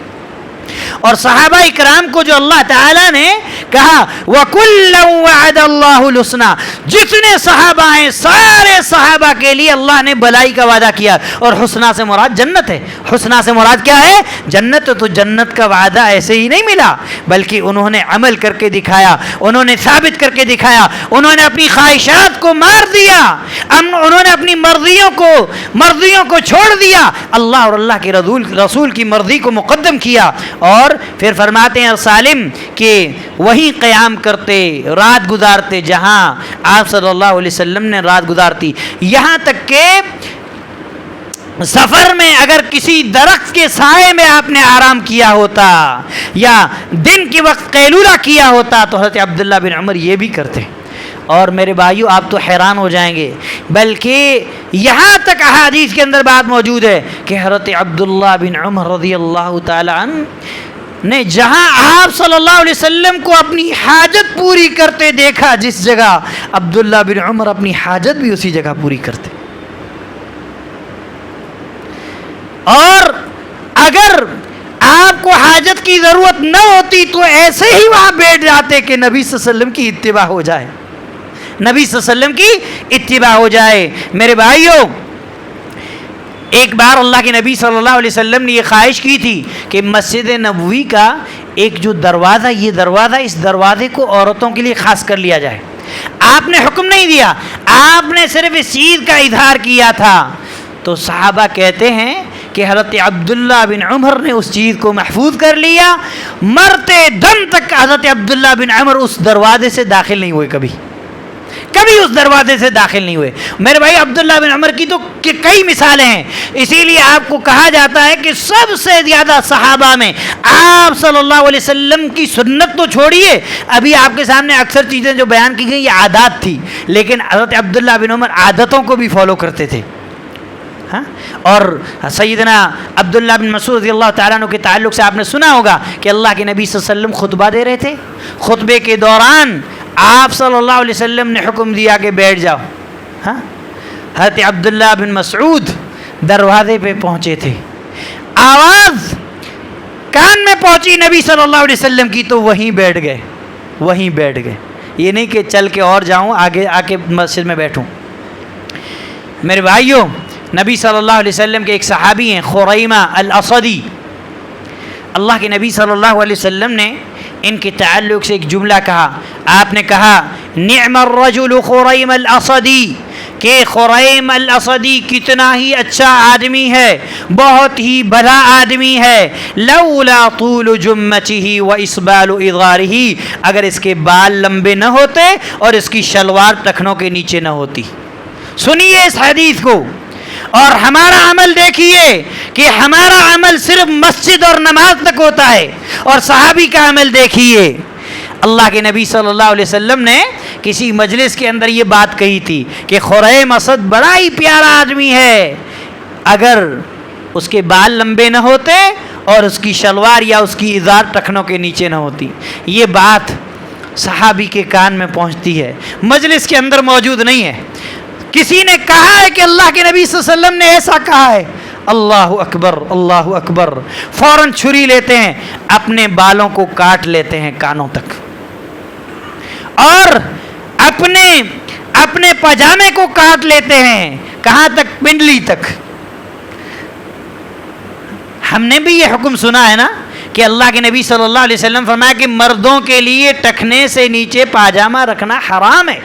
اور صحابہ کرام کو جو اللہ تعالیٰ نے کہا وَكُلًّا وَعَدَ اللَّهُ الْحُسْنَى، جتنے صحابہ ہیں سارے صحابہ کے لیے اللہ نے بھلائی کا وعدہ کیا، اور حسنہ سے مراد جنت ہے۔ حسنہ سے مراد کیا ہے؟ جنت۔ تو جنت کا وعدہ ایسے ہی نہیں ملا بلکہ انہوں نے عمل کر کے دکھایا، انہوں نے ثابت کر کے دکھایا، انہوں نے اپنی خواہشات کو مار دیا، انہوں نے اپنی مرضیوں کو چھوڑ دیا، اللہ اور اللہ کے رسول کی مرضی کو مقدم کیا، اور پھر فرماتے ہیں سالم کہ وہی قیام کرتے، رات گزارتے جہاں آپ صلی اللہ علیہ وسلم نے رات گزارتی، یہاں تک کہ سفر میں اگر کسی درخت کے سائے میں آپ نے آرام کیا ہوتا یا دن کے وقت قیلولہ کیا ہوتا تو حضرت عبداللہ بن عمر یہ بھی کرتے۔ اور میرے بھائیو آپ تو حیران ہو جائیں گے، بلکہ یہاں تک احادیث کے اندر بات موجود ہے کہ حضرت عبداللہ بن عمر رضی اللہ تعالی عنہ نے جہاں آپ صلی اللہ علیہ وسلم کو اپنی حاجت پوری کرتے دیکھا، جس جگہ عبداللہ بن عمر اپنی حاجت بھی اسی جگہ پوری کرتے۔ اور اگر آپ کو حاجت کی ضرورت نہ ہوتی تو ایسے ہی وہاں بیٹھ جاتے کہ نبی صلی اللہ علیہ وسلم کی اتباع ہو جائے، نبی صلی اللہ علیہ وسلم کی اتباع ہو جائے۔ میرے بھائیوں، ایک بار اللہ کے نبی صلی اللہ علیہ وسلم نے یہ خواہش کی تھی کہ مسجد نبوی کا ایک جو دروازہ، یہ دروازہ، اس دروازے کو عورتوں کے لیے خاص کر لیا جائے۔ آپ نے حکم نہیں دیا، آپ نے صرف اس چیز کا اظہار کیا تھا۔ تو صحابہ کہتے ہیں کہ حضرت عبداللہ بن عمر نے اس چیز کو محفوظ کر لیا، مرتے دم تک حضرت عبداللہ بن عمر اس دروازے سے داخل نہیں ہوئے کبھی۔ کبھی اس دروازے سے داخل نہیں ہوئے۔ میرے بھائی عبداللہ بن عمر کی تو کئی مثالیں ہیں، اسی لیے آپ کو کہا جاتا ہے کہ سب سے زیادہ صحابہ میں آپ صلی اللہ علیہ وسلم کی سنت تو چھوڑیے، ابھی آپ کے سامنے اکثر چیزیں جو بیان کی گئی یہ عادات تھی، لیکن حضرت عبداللہ بن عمر عادتوں کو بھی فالو کرتے تھے۔ اور سیدنا عبداللہ بن مسعود رضی اللہ تعالیٰ عنہ کے تعلق سے آپ نے سنا ہوگا کہ اللہ کے نبی صلی اللہ علیہ وسلم خطبہ دے رہے تھے، خطبے کے دوران آپ صلی اللہ علیہ وسلم نے حکم دیا کہ بیٹھ جاؤ۔ حضرت عبداللہ بن مسعود دروازے پہ پہنچے تھے، آواز کان میں پہنچی نبی صلی اللہ علیہ وسلم کی تو وہیں بیٹھ گئے، یہ نہیں کہ چل کے اور جاؤں آگے آ کے مسجد میں بیٹھوں۔ میرے بھائیوں، نبی صلی اللہ علیہ وسلم کے ایک صحابی ہیں خریمہ الاسدی، اللہ کے نبی صلی اللہ علیہ وسلم نے ان کے تعلق سے ایک جملہ کہا، آپ نے کہا نعم الرجل خریم الاسدی، کہ خریم الاسدی کتنا ہی اچھا آدمی ہے، بہت ہی بھلا آدمی ہے، لولا طول جمته واسبال اظہارہ، اگر اس کے بال لمبے نہ ہوتے اور اس کی شلوار ٹخنوں کے نیچے نہ ہوتی۔ سنیے اس حدیث کو، اور ہمارا عمل دیکھیے کہ ہمارا عمل صرف مسجد اور نماز تک ہوتا ہے، اور صحابی کا عمل دیکھیے۔ اللہ کے نبی صلی اللہ علیہ وسلم نے کسی مجلس کے اندر یہ بات کہی تھی کہ خریم اسد بڑا ہی پیارا آدمی ہے، اگر اس کے بال لمبے نہ ہوتے اور اس کی شلوار یا اس کی ازار ٹخنوں کے نیچے نہ ہوتی۔ یہ بات صحابی کے کان میں پہنچتی ہے، مجلس کے اندر موجود نہیں ہے، کسی نے کہا ہے کہ اللہ کے نبی صلی اللہ علیہ وسلم نے ایسا کہا ہے، اللہ اکبر اللہ اکبر، فوراً چھری لیتے ہیں، اپنے بالوں کو کاٹ لیتے ہیں کانوں تک، اور اپنے پاجامے کو کاٹ لیتے ہیں، کہاں تک؟ پنڈلی تک۔ ہم نے بھی یہ حکم سنا ہے نا کہ اللہ کے نبی صلی اللہ علیہ وسلم فرمایا کہ مردوں کے لیے ٹخنے سے نیچے پاجامہ رکھنا حرام ہے،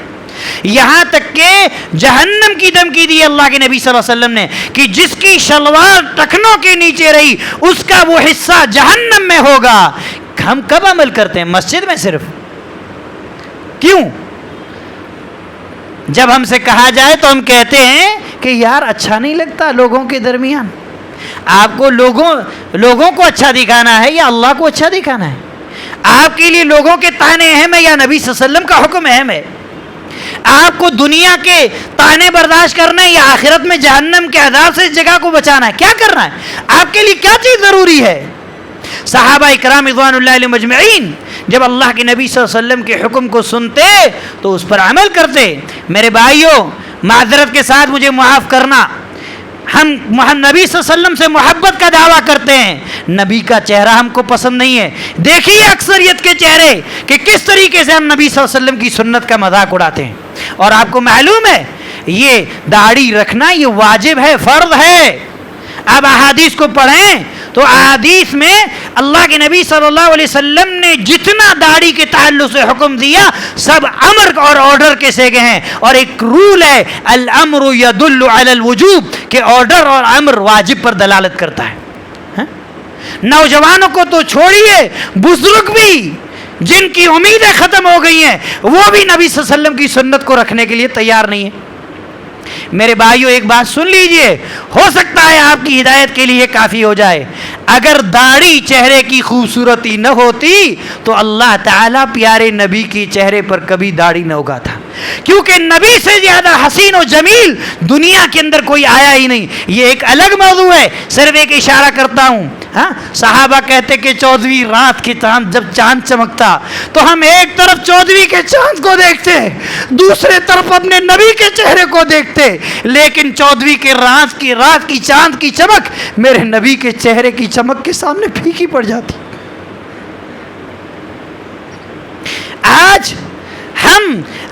یہاں تک کہ جہنم کی دھمکی دی اللہ کے نبی صلی اللہ علیہ وسلم نے کہ جس کی شلوار ٹخنوں کے نیچے رہی اس کا وہ حصہ جہنم میں ہوگا۔ ہم کب عمل کرتے ہیں؟ مسجد میں صرف۔ کیوں؟ جب ہم سے کہا جائے تو ہم کہتے ہیں کہ یار اچھا نہیں لگتا لوگوں کے درمیان۔ آپ کو لوگوں کو اچھا دکھانا ہے یا اللہ کو اچھا دکھانا ہے؟ آپ کے لیے لوگوں کے طعنے اہم ہے یا نبی صلی اللہ علیہ وسلم کا حکم اہم ہے؟ آپ کو دنیا کے طعنے برداشت کرنا ہے یا آخرت میں جہنم کے عذاب سے اس جگہ کو بچانا ہے؟ کیا کرنا ہے؟ آپ کے لیے کیا چیز ضروری ہے؟ صحابہ اکرام رضوان اللہ علیہم اجمعین جب اللہ کے نبی صلی اللہ علیہ وسلم کے حکم کو سنتے تو اس پر عمل کرتے۔ میرے بھائیوں، معذرت کے ساتھ مجھے معاف کرنا، ہم نبی صلی اللہ علیہ وسلم سے محبت کا دعویٰ کرتے ہیں، نبی کا چہرہ ہم کو پسند نہیں ہے۔ دیکھیے اکثریت کے چہرے کہ کس طریقے سے ہم نبی صلی اللہ علیہ وسلم کی سنت کا مذاق اڑاتے ہیں، اور آپ کو معلوم ہے یہ داڑھی رکھنا یہ واجب ہے، فرض ہے۔ اب احادیث کو پڑھیں تو احادیث میں اللہ کے نبی صلی اللہ علیہ وسلم نے جتنا داڑھی کے تعلق سے حکم دیا سب امر اور آرڈر کے سیگے ہیں، اور ایک رول ہے الامر یدل علی الوجوب، کہ آرڈر اور امر واجب پر دلالت کرتا ہے۔ نوجوانوں کو تو چھوڑیے، بزرگ بھی جن کی امیدیں ختم ہو گئی ہیں وہ بھی نبی صلی اللہ علیہ وسلم کی سنت کو رکھنے کے لیے تیار نہیں ہے۔ میرے بھائیوں ایک بات سن لیجئے، ہو سکتا ہے آپ کی ہدایت کے لیے کافی ہو جائے۔ اگر داڑھی چہرے کی خوبصورتی نہ ہوتی تو اللہ تعالیٰ پیارے نبی کی چہرے پر کبھی داڑھی نہ اگاتا، کیونکہ نبی سے زیادہ حسین و جمیل دنیا کے اندر کوئی آیا ہی نہیں۔ یہ ایک الگ موضوع ہے، صرف ایک اشارہ کرتا ہوں۔ صحابہ کہتے کہ 14ویں رات کی چاند جب چاند چمکتا تو ہم ایک طرف 14ویں کے چاند کو دیکھتے، دوسرے طرف اپنے نبی کے چہرے کو دیکھتے، لیکن 14ویں کے رات کی چاند کی چمک میرے نبی کے چہرے کی چمک کے سامنے پھیکی پڑ جاتی۔ آج ہم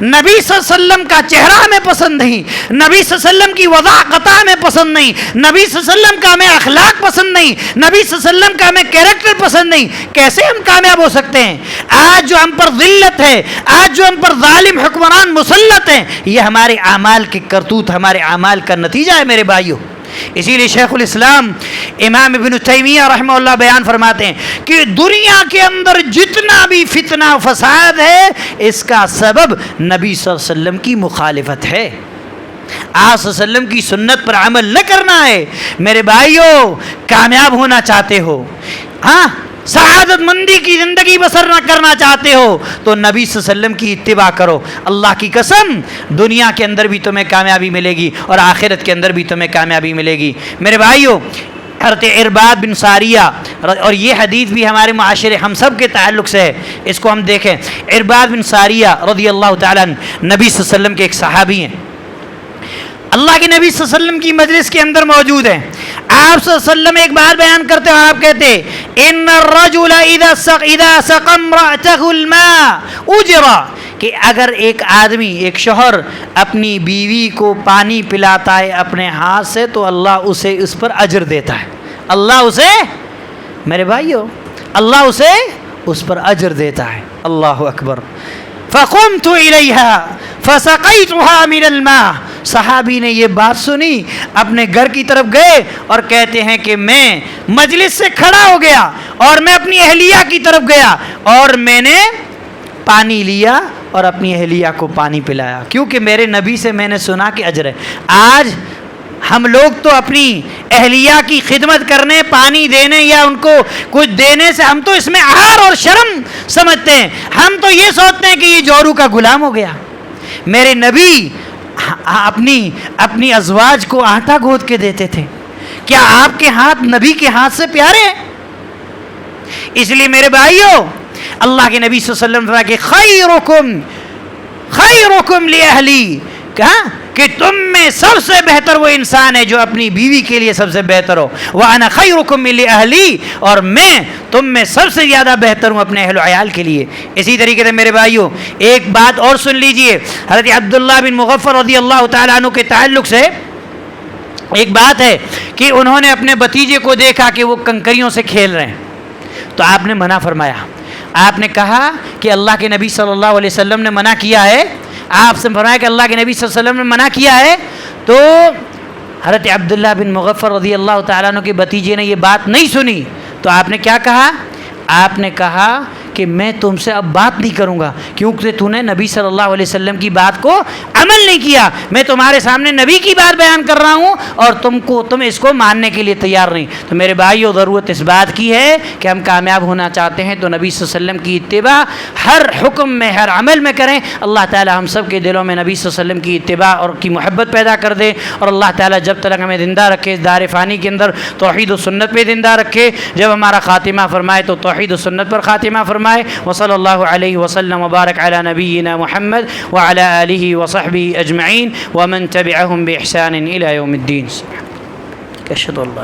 نبی صلی اللہ علیہ وسلم کا چہرہ ہمیں پسند نہیں، نبی صلی اللہ علیہ وسلم کی وضاحت ہمیں پسند نہیں، نبی صلی اللہ علیہ وسلم کا ہمیں اخلاق پسند نہیں، نبی صلی اللہ علیہ وسلم کا ہمیں کیریکٹر پسند نہیں۔ کیسے ہم کامیاب ہو سکتے ہیں؟ آج جو ہم پر ذلت ہے، آج جو ہم پر ظالم حکمران مسلط ہیں، یہ ہمارے اعمال کے کرتوت، ہمارے اعمال کا نتیجہ ہے۔ میرے بھائیوں، اسی لیے شیخ الاسلام امام ابن تیمیہ رحمہ اللہ بیان فرماتے ہیں کہ دنیا کے اندر جتنا بھی فتنہ و فساد ہے اس کا سبب نبی صلی اللہ علیہ وسلم کی مخالفت ہے، آپ صلی اللہ علیہ وسلم کی سنت پر عمل نہ کرنا ہے۔ میرے بھائیوں، کامیاب ہونا چاہتے ہو، ہاں سعادت مندی کی زندگی بسر نہ کرنا چاہتے ہو تو نبی صلی اللہ علیہ وسلم کی اتباع کرو۔ اللہ کی قسم دنیا کے اندر بھی تمہیں کامیابی ملے گی اور آخرت کے اندر بھی تمہیں کامیابی ملے گی۔ میرے بھائیوں، حضرت عرباد بن ساریہ، اور یہ حدیث بھی ہمارے معاشرے ہم سب کے تعلق سے ہے، اس کو ہم دیکھیں۔ عرباد بن ساریہ رضی اللہ تعالیٰ عنہ نبی صلی اللہ علیہ وسلم کے ایک صحابی ہیں، اللہ کے نبی صلی اللہ علیہ وسلم کی مجلس کے اندر موجود ہیں۔ آپ صلی اللہ علیہ وسلم ایک بات بیان کرتے ہیں، آپ کہتے ہیں ان الرجل اذا سقى امرأته الماء اجرا، کہ اگر ایک آدمی، ایک شوہر اپنی بیوی کو پانی پلاتا ہے اپنے ہاتھ سے تو اللہ اسے اس پر اجر دیتا ہے۔ اللہ اسے، میرے بھائیو، اللہ اسے اس پر اجر دیتا ہے۔ اللہ اکبر۔ فقمت الیها فسقیتها من الماء، صحابی نے یہ بات سنی، اپنے گھر کی طرف گئے اور کہتے ہیں کہ میں مجلس سے کھڑا ہو گیا اور میں اپنی اہلیہ کی طرف گیا اور میں نے پانی لیا اور اپنی اہلیہ کو پانی پلایا، کیونکہ میرے نبی سے میں نے سنا کہ اجر ہے۔ آج ہم لوگ تو اپنی اہلیہ کی خدمت کرنے، پانی دینے یا ان کو کچھ دینے سے ہم تو اس میں عار اور شرم سمجھتے ہیں، ہم تو یہ سوچتے ہیں کہ یہ جورو کا غلام ہو گیا۔ میرے نبی اپنی ازواج کو آٹا گود کے دیتے تھے، کیا آپ کے ہاتھ نبی کے ہاتھ سے پیارے ہیں؟ اس لیے میرے بھائیوں، اللہ کے نبی صلی اللہ علیہ وسلم نے کہا کہ خیرکم لأہلی، کہا کہ تم میں سب سے بہتر وہ انسان ہے جو اپنی بیوی کے لیے سب سے بہتر ہو، وَأَنَا خَيْرُكُمْ مِنْ لِأَهْلِي، اور میں تم میں سب سے زیادہ بہتر ہوں اپنے اہل و عیال کے لیے۔ اسی طریقے سے میرے بھائیوں ایک بات اور سن لیجئے، حضرت عبداللہ بن مغفر رضی اللہ تعالیٰ عنہ کے تعلق سے ایک بات ہے کہ انہوں نے اپنے بھتیجے کو دیکھا کہ وہ کنکریوں سے کھیل رہے ہیں، تو آپ نے منع فرمایا۔ آپ نے کہا کہ اللہ کے نبی صلی اللہ علیہ وسلم نے منع کیا ہے، آپ سے فرمایا کہ اللہ کے نبی صلی اللہ علیہ وسلم نے منع کیا ہے، تو حضرت عبداللہ بن مغفر رضی اللہ تعالیٰ عنہ کے بھتیجے نے یہ بات نہیں سنی، تو آپ نے کیا کہا؟ آپ نے کہا کہ میں تم سے اب بات نہیں کروں گا کیونکہ تو نے نبی صلی اللہ علیہ وسلم کی بات کو عمل نہیں کیا، میں تمہارے سامنے نبی کی بات بیان کر رہا ہوں اور تم اس کو ماننے کے لیے تیار نہیں۔ تو میرے بھائیو، ضرورت اس بات کی ہے کہ ہم کامیاب ہونا چاہتے ہیں تو نبی صلی اللہ علیہ وسلم کی اتباع ہر حکم میں، ہر عمل میں کریں۔ اللہ تعالی ہم سب کے دلوں میں نبی صلی اللہ علیہ وسلم کی اتباع اور کی محبت پیدا کر دے، اور اللہ تعالی جب تک ہمیں زندہ رکھے اس دار فانی کے اندر توحید و سنت پہ زندہ رکھے، جب ہمارا خاتمہ فرمائے تو توحید و سنت پر خاتمہ فرمائے۔ وصلی اللہ علیہ وسلم وبارک علی نبینا محمد وعلی آلہ وصحبہ اجمعین ومن تبعهم بإحسان إلى يوم الدين۔ اشهد ان لا